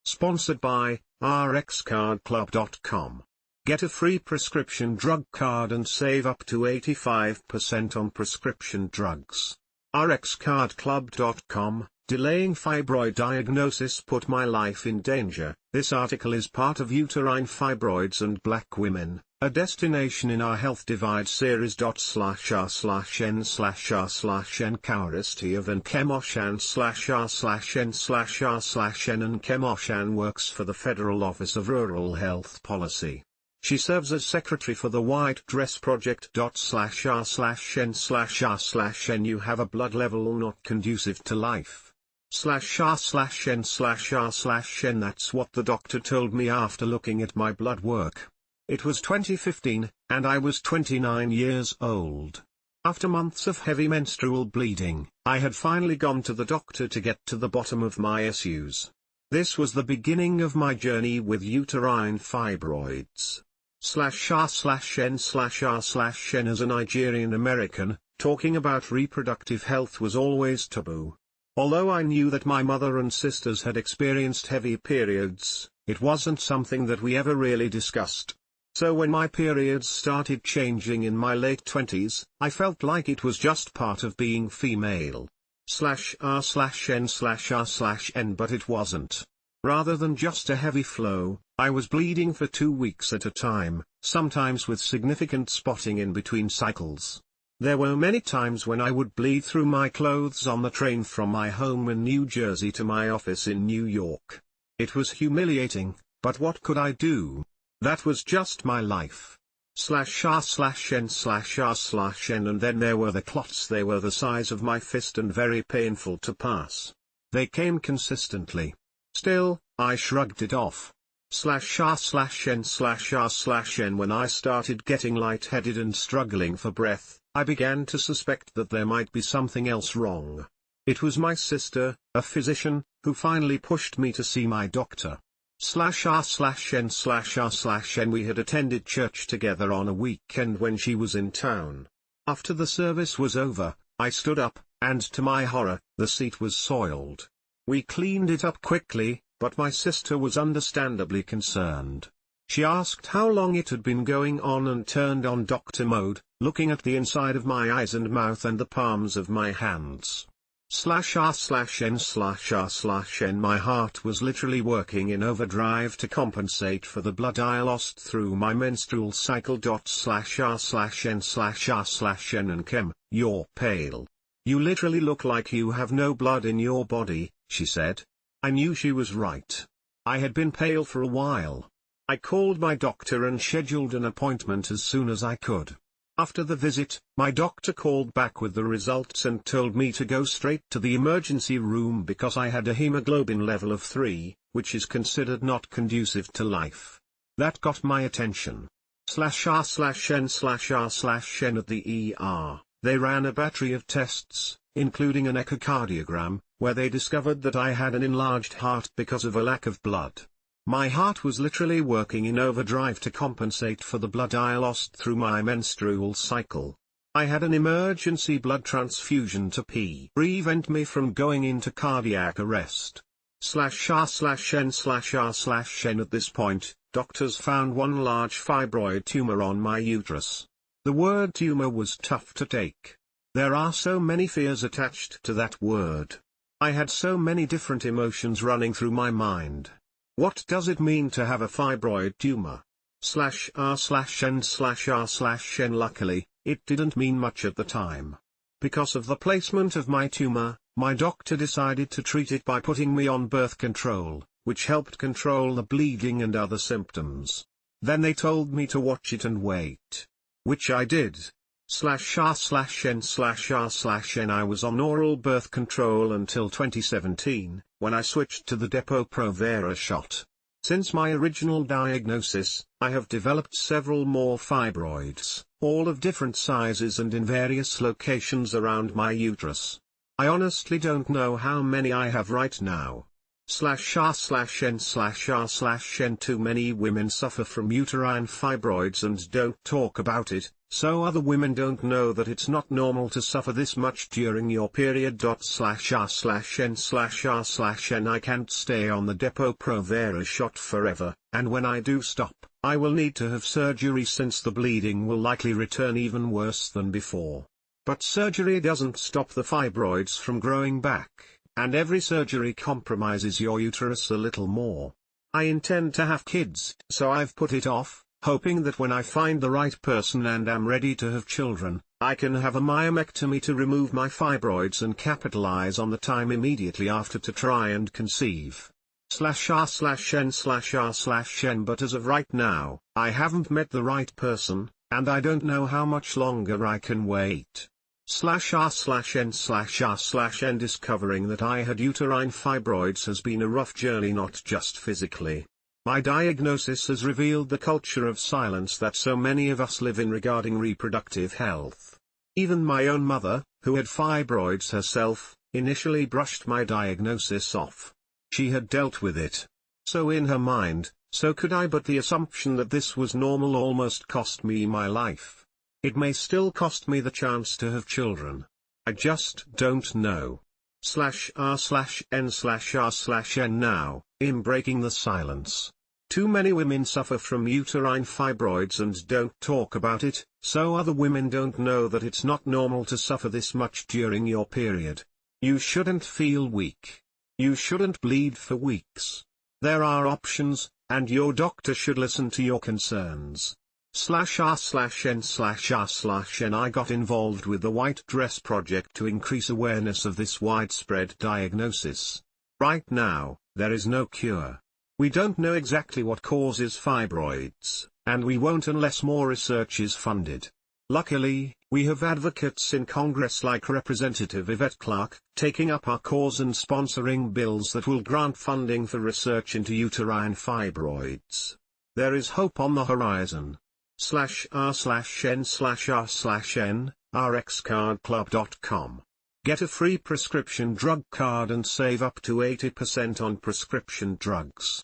Sponsored by rxcardclub.com. Get a free prescription drug card and save up to 85% on prescription drugs. rxcardclub.com. Delaying fibroid diagnosis put my life in danger. This article is part of Uterine Fibroids and Black Women, a destination in our health divide series.r/n/r/n/Couresty of Nkem Osian/r/n/r/n Nkem Osian works for the Federal Office of Rural Health Policy. She serves as secretary for the White Dress Project.r/n/r/n You have a blood level not conducive to life. /r/n/r/n That's what the doctor told me after looking at my blood work. It was 2015, and I was 29 years old. After months of heavy menstrual bleeding, I had finally gone to the doctor to get to the bottom of my issues. This was the beginning of my journey with uterine fibroids. /r/n/r/n As a Nigerian American, talking about reproductive health was always taboo. Although I knew that my mother and sisters had experienced heavy periods, it wasn't something that we ever really discussed. So when my periods started changing in my late 20s, I felt like it was just part of being female. /r/n/r/n But it wasn't. Rather than just a heavy flow, I was bleeding for 2 weeks at a time, sometimes with significant spotting in between cycles. There were many times when I would bleed through my clothes on the train from my home in New Jersey to my office in New York. It was humiliating, but what could I do? That was just my life. /r/n/r/n And then there were the clots. They were the size of my fist and very painful to pass. They came consistently. Still, I shrugged it off. /r/n/r/n When I started getting lightheaded and struggling for breath, I began to suspect that there might be something else wrong. It was my sister, a physician, who finally pushed me to see my doctor. /r/n/r/n We had attended church together on a weekend when she was in town. After the service was over, I stood up, and to my horror, the seat was soiled. We cleaned it up quickly, but my sister was understandably concerned. She asked how long it had been going on and turned on doctor mode, looking at the inside of my eyes and mouth and the palms of my hands. /r/n/r/n My heart was literally working in overdrive to compensate for the blood I lost through my menstrual cycle. /r/n/r/n You're pale. You literally look like you have no blood in your body, she said. I knew she was right. I had been pale for a while. I called my doctor and scheduled an appointment as soon as I could. After the visit, my doctor called back with the results and told me to go straight to the emergency room because I had a hemoglobin level of 3, which is considered not conducive to life. That got my attention. /r/n/r/n At the ER, they ran a battery of tests, including an echocardiogram, where they discovered that I had an enlarged heart because of a lack of blood. My heart was literally working in overdrive to compensate for the blood I lost through my menstrual cycle. I had an emergency blood transfusion to prevent me from going into cardiac arrest. /r/n/r/n At this point, doctors found one large fibroid tumor on my uterus. The word tumor was tough to take. There are so many fears attached to that word. I had so many different emotions running through my mind. What does it mean to have a fibroid tumor? /r/n/r/n Luckily, it didn't mean much at the time. Because of the placement of my tumor, my doctor decided to treat it by putting me on birth control, which helped control the bleeding and other symptoms. Then they told me to watch it and wait. Which I did. /r/n/r/n I was on oral birth control until 2017, when I switched to the Depo-Provera shot. Since my original diagnosis, I have developed several more fibroids, all of different sizes and in various locations around my uterus. I honestly don't know how many I have right now. /r/n/r/n Too many women suffer from uterine fibroids and don't talk about it, so other women don't know that it's not normal to suffer this much during your period. /r/n/r/n I can't stay on the Depo-Provera shot forever, and when I do stop, I will need to have surgery since the bleeding will likely return even worse than before. But surgery doesn't stop the fibroids from growing back, and every surgery compromises your uterus a little more. I intend to have kids, so I've put it off, hoping that when I find the right person and am ready to have children, I can have a myomectomy to remove my fibroids and capitalize on the time immediately after to try and conceive. /r/n/r/n But as of right now, I haven't met the right person, and I don't know how much longer I can wait. /r/n/r/n Discovering that I had uterine fibroids has been a rough journey, not just physically. My diagnosis has revealed the culture of silence that so many of us live in regarding reproductive health. Even my own mother, who had fibroids herself, initially brushed my diagnosis off. She had dealt with it. So in her mind, so could I, but the assumption that this was normal almost cost me my life. It may still cost me the chance to have children. I just don't know. /r/n/r/n Now, in breaking the silence. Too many women suffer from uterine fibroids and don't talk about it, so other women don't know that it's not normal to suffer this much during your period. You shouldn't feel weak. You shouldn't bleed for weeks. There are options, and your doctor should listen to your concerns. /r/n/r/n I got involved with the White Dress Project to increase awareness of this widespread diagnosis. Right now, there is no cure. We don't know exactly what causes fibroids, and we won't unless more research is funded. Luckily, we have advocates in Congress like Representative Yvette Clarke, taking up our cause and sponsoring bills that will grant funding for research into uterine fibroids. There is hope on the horizon. /r/n/r/n, rxcardclub.com. Get a free prescription drug card and save up to 80% on prescription drugs.